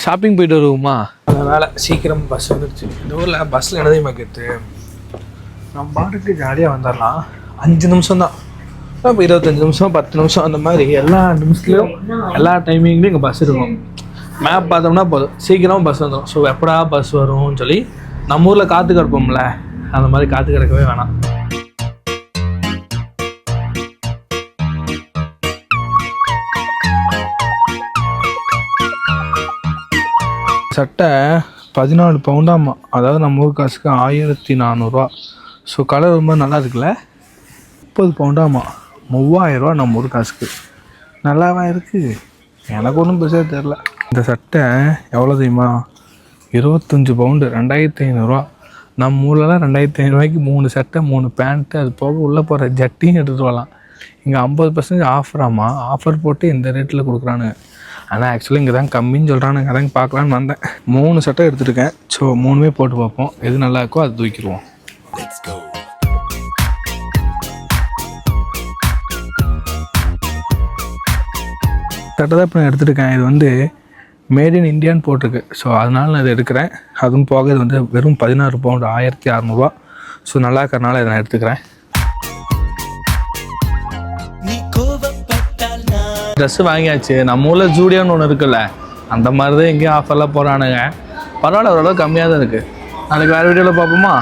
Shopping போயிட்டு வருவோமா? அந்த வேலை சீக்கிரம் பஸ் வந்துடுச்சு. இந்த ஊரில் பஸ்ஸில் என்னதையும் கேட்டு நம்ம பாட்டுக்கு ஜாலியாக வந்துடலாம். 5 நிமிஷம் தான், இப்போ 25 நிமிஷம் 10 நிமிஷம் அந்த மாதிரி எல்லா நிமிஷத்துலையும் எல்லா டைமிங்லேயும் இங்கே பஸ் இருக்கும். மேப் பார்த்தோம்னா போதும், சீக்கிரமாக பஸ் வந்துடும். ஸோ எப்படா பஸ் வரும்னு சொல்லி நம்ம ஊரில் காத்து கிடப்போம்ல, அந்த மாதிரி காத்து கிடக்கவே வேணாம். சட்டை 14 பவுண்டாமா, அதாவது நம்ம ஊர் காசுக்கு 1400 ரூபா. ஸோ கலர் ரொம்ப நல்லா இருக்குல்ல. 30 பவுண்டாமா, 3000 ரூபா நம்ம ஊர் காசுக்கு. நல்லாவா இருக்குது? எனக்கு ஒன்றும் பெருசாக தெரில. இந்த சட்டை எவ்வளோ தெரியுமா? 25 பவுண்டு, 2500 ரூபா. நம்ம ஊர்லலாம் 2500 ரூபாய்க்கு 3 சட்டை 3 பேண்ட்டு, அது போக உள்ளே போகிற ஜட்டியும் எடுத்துகிட்டு வரலாம். இங்கே 50% ஆஃபராமா. ஆஃபர் போட்டு இந்த ரேட்டில் கொடுக்குறானுங்க. ஆனால் ஆக்சுவலி இங்கே தான் கம்மின்னு சொல்கிறானுங்க. அதான் பார்க்கலான்னு வந்தேன். 3 சட்டை எடுத்துருக்கேன். ஸோ 3மே போட்டு பார்ப்போம், எது நல்லா இருக்கோ அது தூக்கிடுவோம். சட்டை தான் இப்போ நான் எடுத்துருக்கேன். இது வந்து மேட் இன் இந்தியான்னு போட்டிருக்கு. ஸோ அதனால் நான் இதை எடுக்கிறேன். அதுவும் போக இது வந்து வெறும் 16 பவுண்டு, 1600 ரூபா. ஸோ நல்லா இருக்கிறனால இதை நான் எடுத்துக்கிறேன். ட்ரெஸ்ஸு வாங்கியாச்சு. நம்ம ஊரில் ஜூடியோன்னு ஒன்று இருக்குல்ல, அந்த மாதிரி தான் எங்கேயும் ஆஃபர்லாம் போகிறானுங்க. பரவாயில்ல, ஓரளவு கம்மியாக தான் இருக்குது. நாளைக்கு வேறு வீடியோவில் பார்ப்போமா?